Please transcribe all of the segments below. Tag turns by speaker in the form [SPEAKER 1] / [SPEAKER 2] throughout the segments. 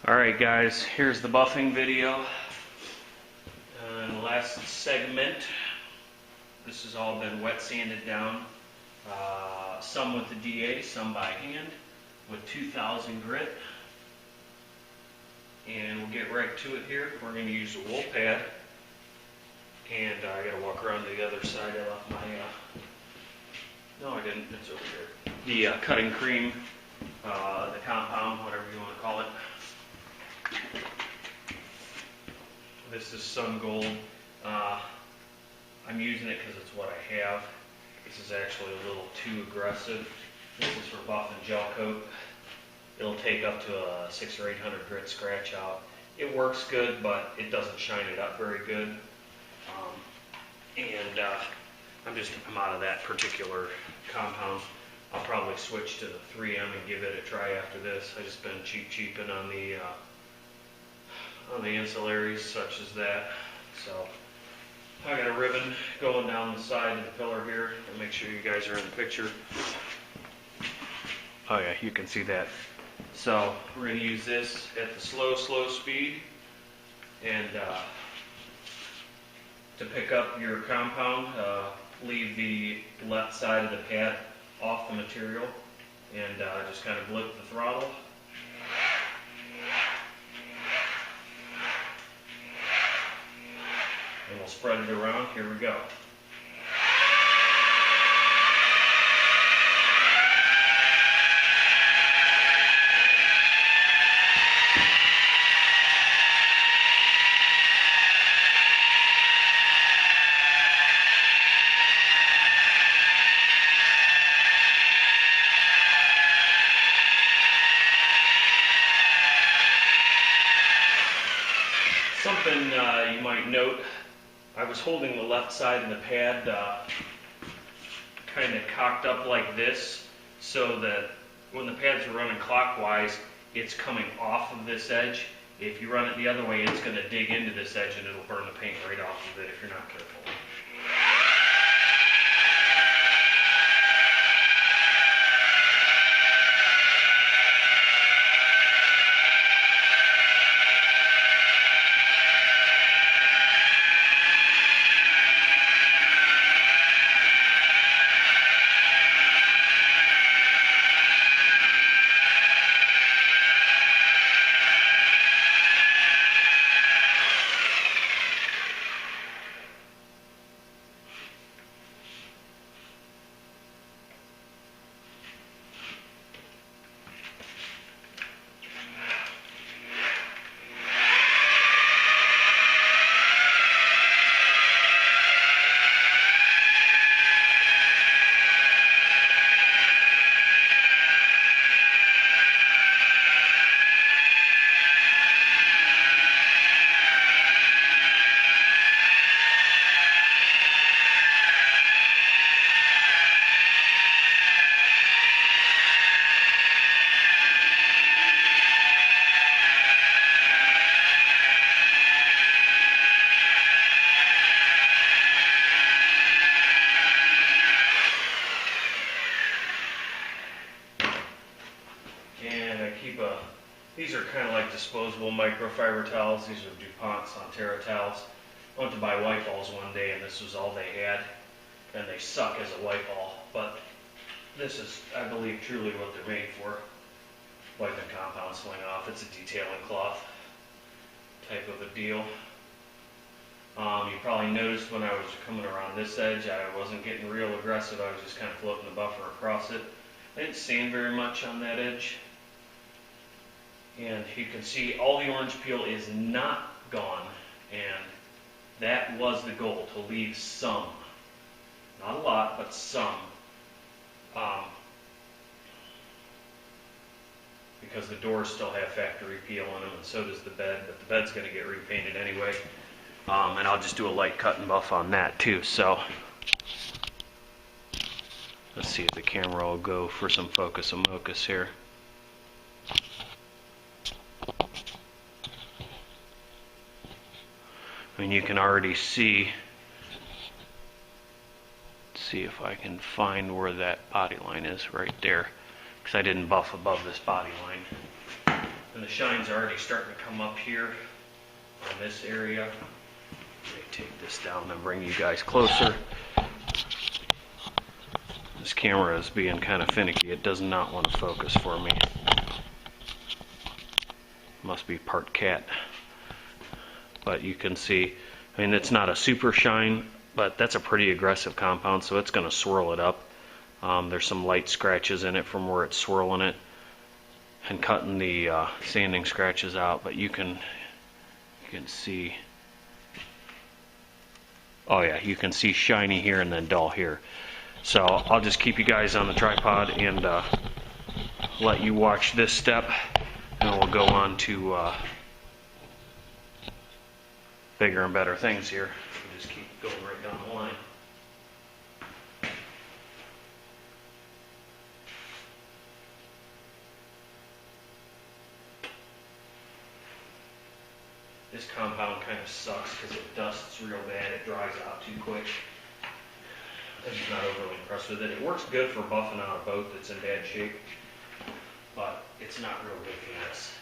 [SPEAKER 1] Alright guys, here's the buffing video. In the last segment, this has all been wet sanded down. Some with the DA, some by hand, with 2000 grit. And we'll get right to it here. We're going to use a wool pad. And I got to walk around to the other side. I left my, no I didn't, it's over here. The cutting cream, the compound, whatever you want to call it. This is Sun Gold. I'm using it because it's what I have. This is actually a little too aggressive. This is for buff and gel coat. It'll take up to a 600 or 800 grit scratch out. It works good, but it doesn't shine it up very good. I'm out of that particular compound. I'll probably switch to the 3M and give it a try after this. I just been cheaping on the ancillaries such as that. So I got a ribbon going down the side of the pillar here, and make sure you guys are in the picture. Oh yeah, you can see that. So we're going to use this at the slow speed, and to pick up your compound, leave the left side of the pad off the material, and just kind of blip the throttle. And we'll spread it around. Here we go. Something you might note, I was holding the left side of the pad kind of cocked up like this, so that when the pads are running clockwise, it's coming off of this edge. If you run it the other way, it's going to dig into this edge and it'll burn the paint right off of it if you're not careful. These are kind of like disposable microfiber towels. These are DuPont Sonterra towels. I went to buy white balls one day and this was all they had, and they suck as a white ball, but this is, I believe, truly what they're made for. Wiping compound swing off. It's a detailing cloth type of a deal. You probably noticed when I was coming around this edge, I wasn't getting real aggressive. I was just kind of floating the buffer across it. I didn't sand very much on that edge. And you can see all the orange peel is not gone, and that was the goal, to leave some. Not a lot, but some. Because the doors still have factory peel in them, and so does the bed, but the bed's going to get repainted anyway. And I'll just do a light cut and buff on that too. So let's see if the camera will go for some focus and mocus here. I mean, you can already see, let's see if I can find where that body line is right there, because I didn't buff above this body line. And the the shine's already starting to come up here on this area. Let me take this down and bring you guys closer. This camera is being kind of finicky. It does not want to focus for me. Must be part cat. But you can see, I mean, it's not a super shine, but that's a pretty aggressive compound, so it's going to swirl it up. There's some light scratches in it from where it's swirling it and cutting the sanding scratches out, but you can see, oh yeah, you can see shiny here and then dull here. So I'll just keep you guys on the tripod and let you watch this step, and we'll go on to bigger and better things here. We'll just keep going right down the line. This compound kind of sucks because it dusts real bad. It dries out too quick. I'm just not overly impressed with it. It works good for buffing out a boat that's in bad shape, but it's not real good for this.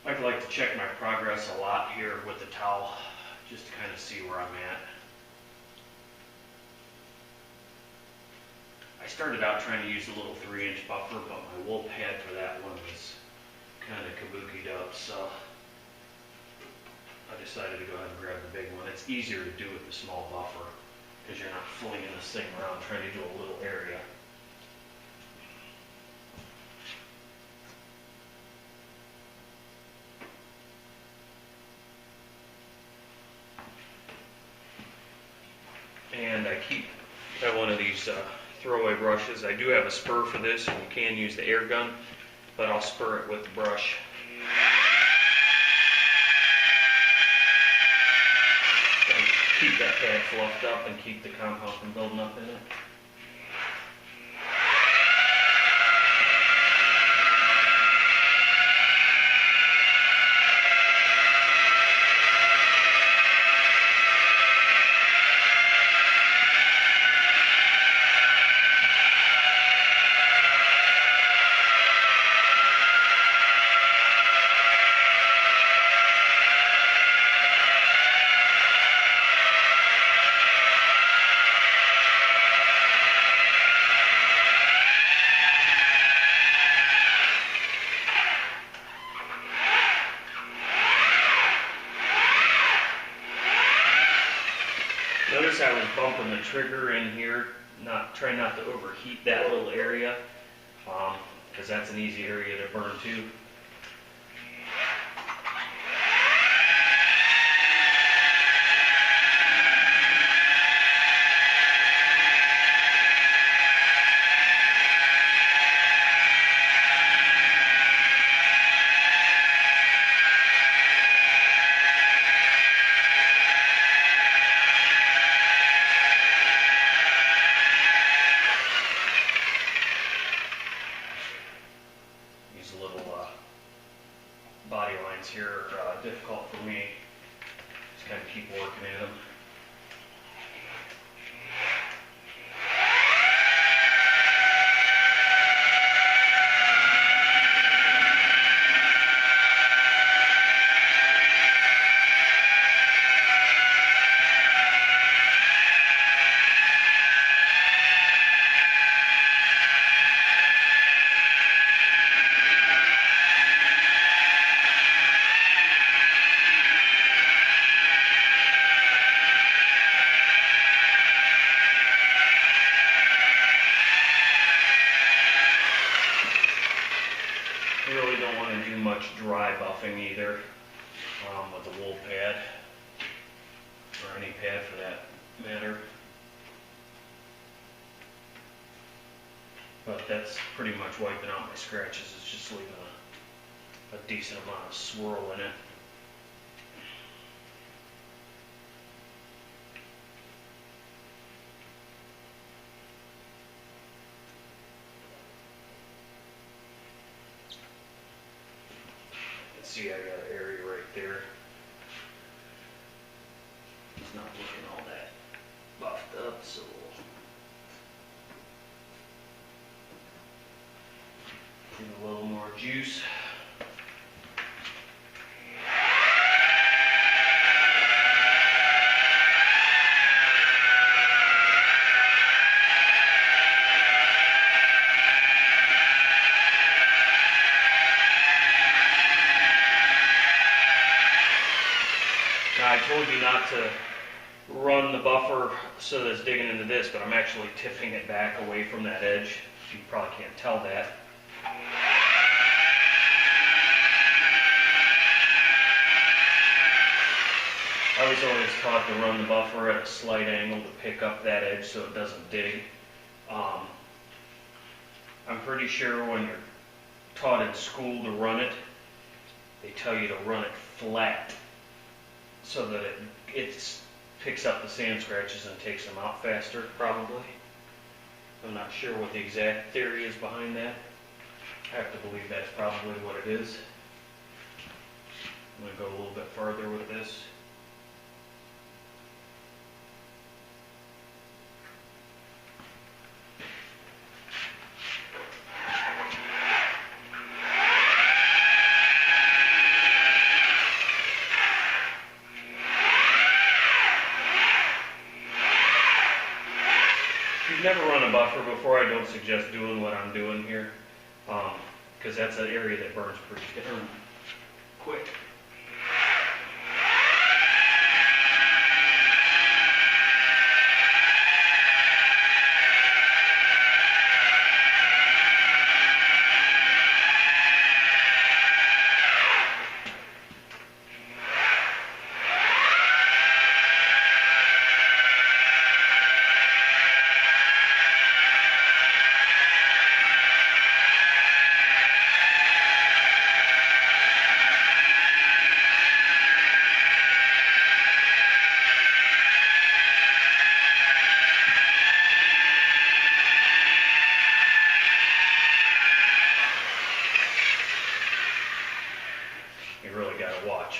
[SPEAKER 1] I like to check my progress a lot here with the towel, just to kind of see where I'm at. I started out trying to use a little 3-inch buffer, but my wool pad for that one was kind of kabukied up, so I decided to go ahead and grab the big one. It's easier to do with the small buffer because you're not flinging this thing around trying to do a little area. And I got one of these throwaway brushes. I do have a spur for this, and you can use the air gun, but I'll spur it with the brush. And keep that pad fluffed up and keep the compound from building up in it. Notice I was bumping the trigger in here, trying not to overheat that little area, because that's an easy area to burn too. Body lines here are difficult for me. Just kind of keep working at them. I really don't want to do much dry buffing either. with a wool pad, or any pad for that matter. But that's pretty much wiping out my scratches. It's just leaving a decent amount of swirl in it. See, I got an area right there. It's not looking all that buffed up, so need a little more juice. I told you not to run the buffer so that it's digging into this, but I'm actually tipping it back away from that edge. You probably can't tell that. I was always taught to run the buffer at a slight angle to pick up that edge so it doesn't dig. I'm pretty sure when you're taught in school to run it, they tell you to run it flat, so that it picks up the sand scratches and takes them out faster, probably. I'm not sure what the exact theory is behind that. I have to believe that's probably what it is. I'm going to go a little bit further with this. If you've never run a buffer before, I don't suggest doing what I'm doing here, because that's an area that burns pretty quick.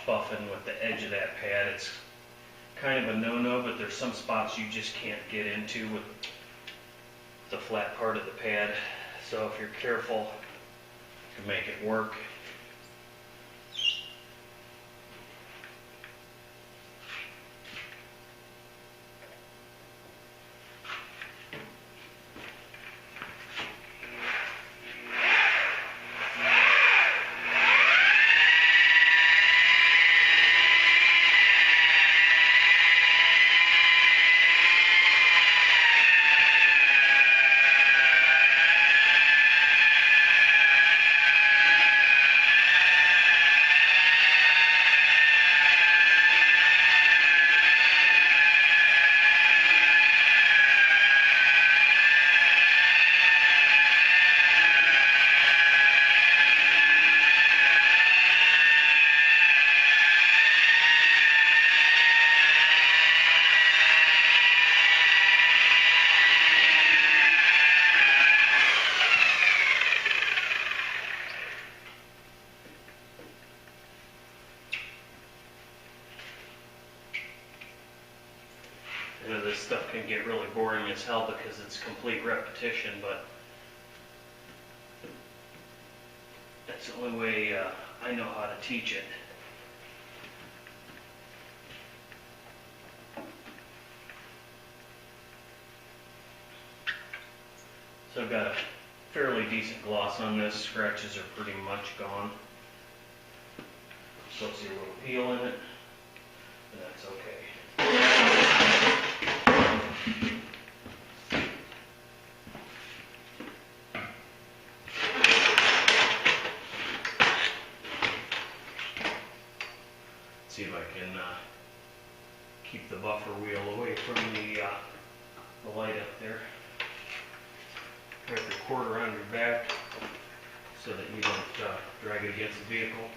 [SPEAKER 1] Buffing with the edge of that pad. It's kind of a no-no, but there's some spots you just can't get into with the flat part of the pad. So if you're careful, you can make it work. You know, this stuff can get really boring as hell because it's complete repetition, but that's the only way I know how to teach it. So I've got a fairly decent gloss on this. Scratches are pretty much gone. Still see a little peel in it, but that's okay. keep the buffer wheel away from the light up there. Wrap your cord around your back so that you don't drag it against the vehicle.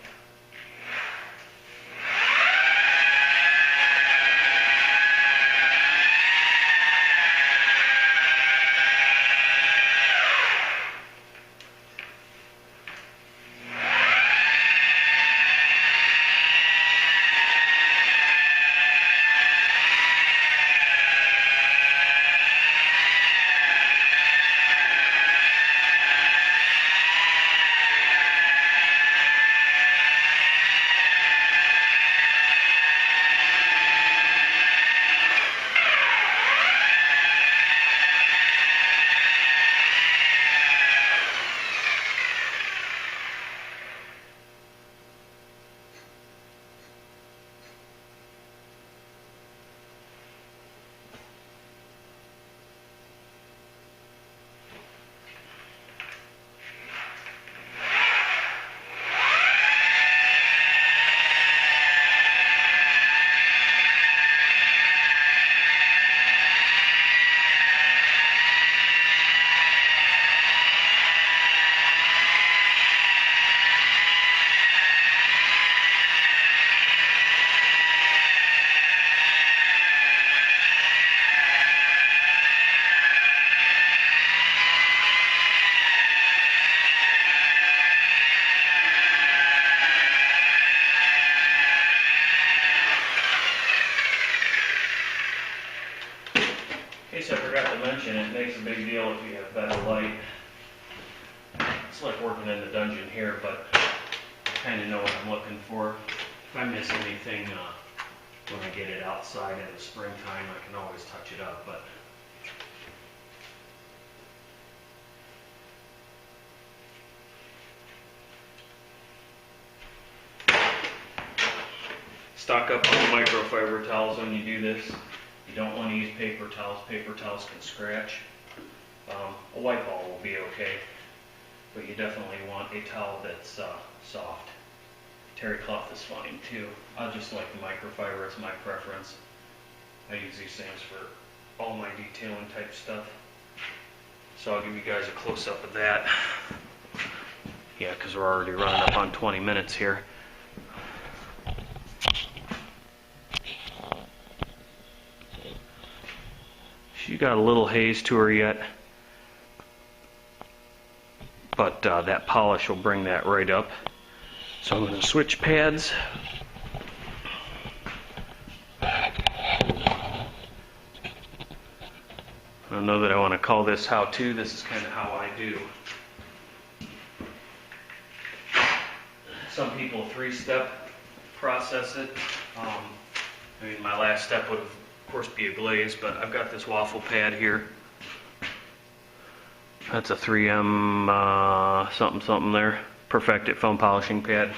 [SPEAKER 1] In case I forgot to mention, it makes a big deal if you have better light. It's like working in the dungeon here, but I kind of know what I'm looking for. If I miss anything when I get it outside in the springtime, I can always touch it up. But stock up on microfiber towels when you do this. You don't want to use paper towels. Paper towels can scratch. A white ball will be okay, but you definitely want a towel that's soft. Terry cloth is fine too. I just like the microfiber, it's my preference. I use these things for all my detailing type stuff. So I'll give you guys a close-up of that. Yeah, because we're already running up on 20 minutes here. She got a little haze to her yet, but that polish will bring that right up. So I'm going to switch pads. I don't know that I want to call this how-to. This is kind of how I do. Some people three-step process it. I mean, my last step would have, of course, be a glaze, but I've got this waffle pad here. That's a 3M something there. Perfected foam polishing pad.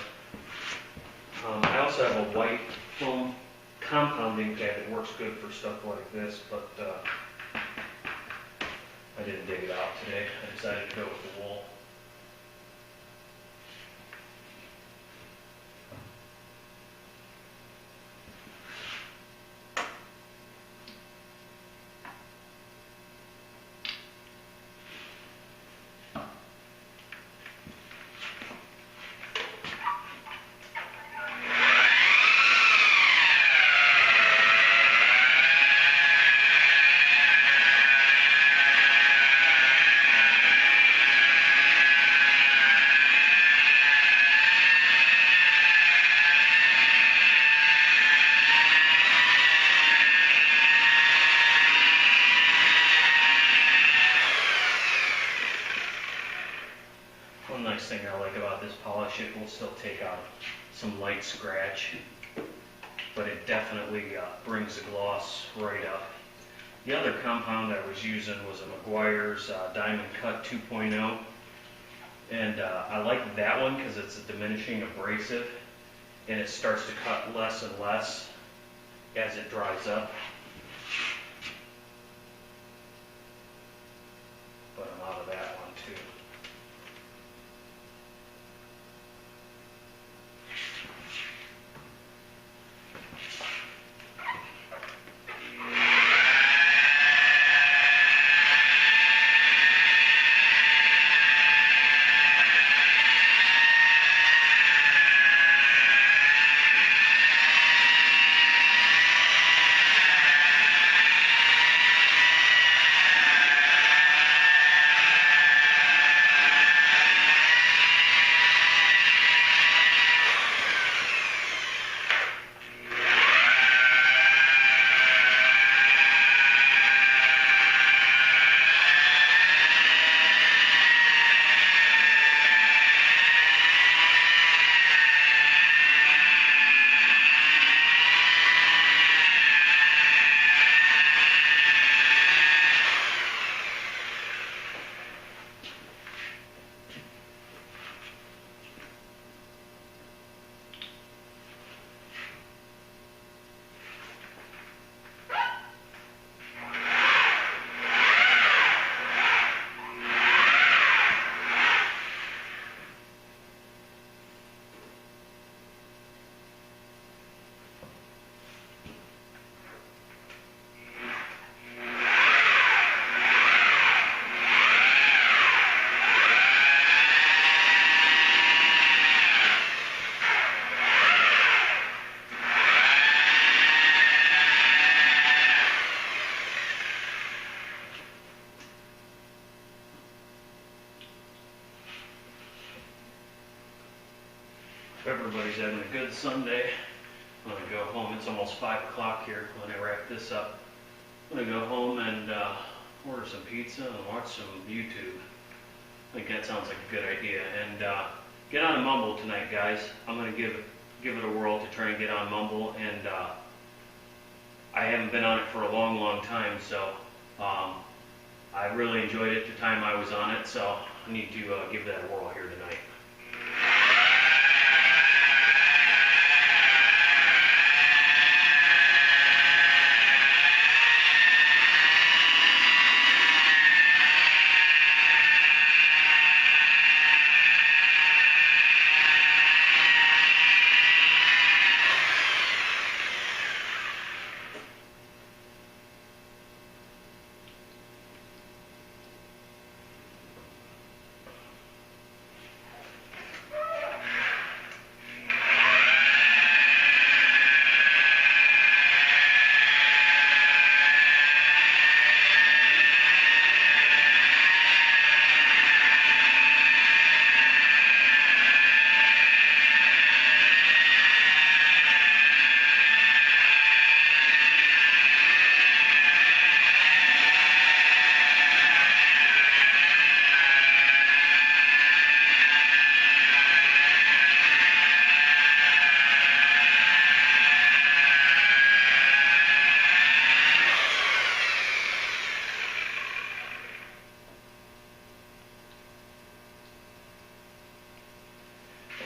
[SPEAKER 1] I also have a white foam compounding pad that works good for stuff like this, but I didn't dig it out today. I decided to go with the wool. One nice thing I like about this polish, it will still take out some light scratch, but it definitely brings the gloss right up. The other compound I was using was a Meguiar's Diamond Cut 2.0, and I like that one because it's a diminishing abrasive, and it starts to cut less and less as it dries up. But I'm out of that one too. everybody's having a good Sunday. I'm going to go home. It's almost 5 o'clock here when I wrap this up. I'm going to go home and order some pizza and watch some YouTube. I think that sounds like a good idea. And get on Mumble tonight, guys. I'm going to give it a whirl to try and get on Mumble. And I haven't been on it for a long, long time, so I really enjoyed it the time I was on it. So I need to give that a whirl here tonight.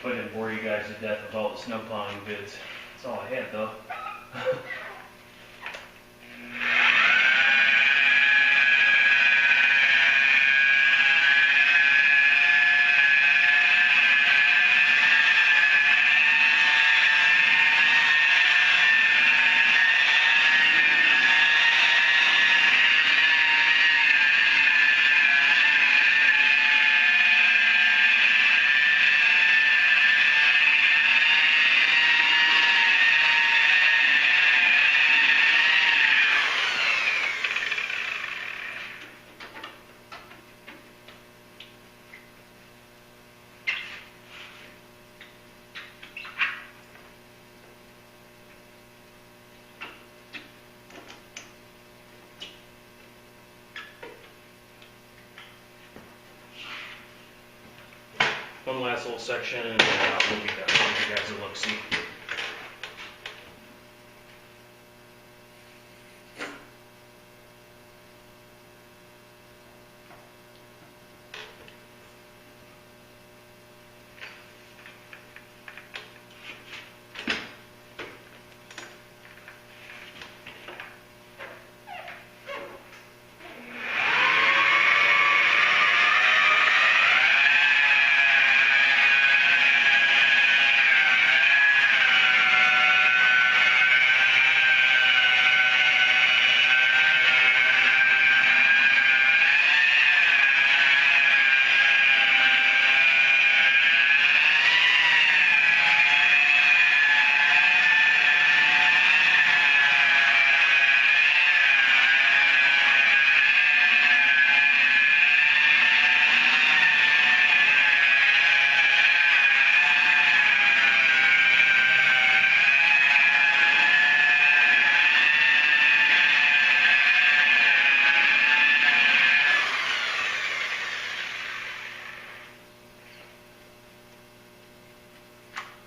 [SPEAKER 1] I didn't bore you guys to death with all the snow plowing vids. That's all I had, though. One last little section and we'll be done. I'll give you guys a look-see.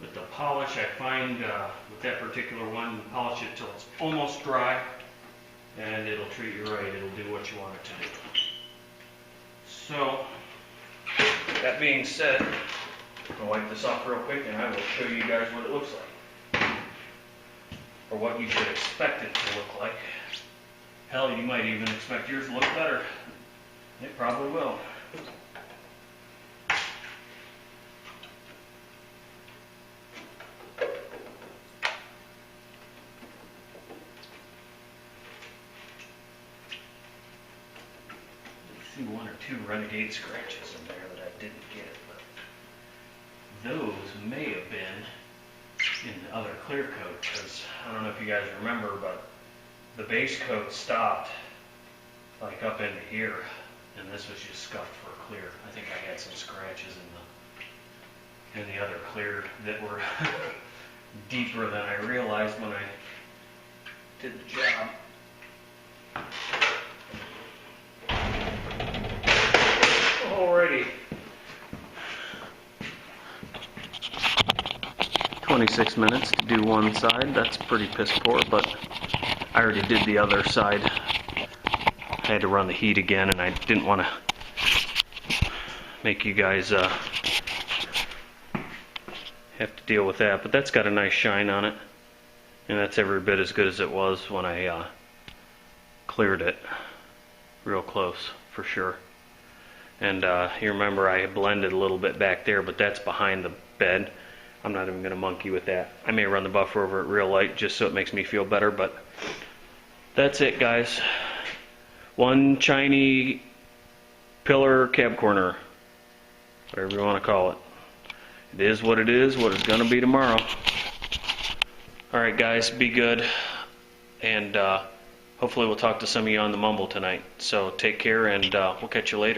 [SPEAKER 1] With the polish, I find with that particular one, polish it till it's almost dry, and it'll treat you right. It'll do what you want it to do. So, that being said, I'll wipe this off real quick, and I will show you guys what it looks like, or what you should expect it to look like. Hell, you might even expect yours to look better. It probably will. See one or two renegade scratches in there that I didn't get, but those may have been in the other clear coat, because I don't know if you guys remember, but the base coat stopped like up into here, and this was just scuffed for clear. I think I had some scratches and the other cleared that were deeper than I realized when I did the job. Alrighty. 26 minutes to do one side. That's pretty piss poor, but I already did the other side. I had to run the heat again, and I didn't want to make you guys have to deal with that. But that's got a nice shine on it, and that's every bit as good as it was when I cleared it. Real close, for sure. And you remember I blended a little bit back there, but that's behind the bed. I'm not even going to monkey with that. I may run the buffer over it real light just so it makes me feel better, but that's it, guys. One Chinese pillar cab corner, whatever you want to call it. It is what it is, what it's going to be tomorrow. Alright guys, be good, and hopefully we'll talk to some of you on the mumble tonight. So take care, and we'll catch you later.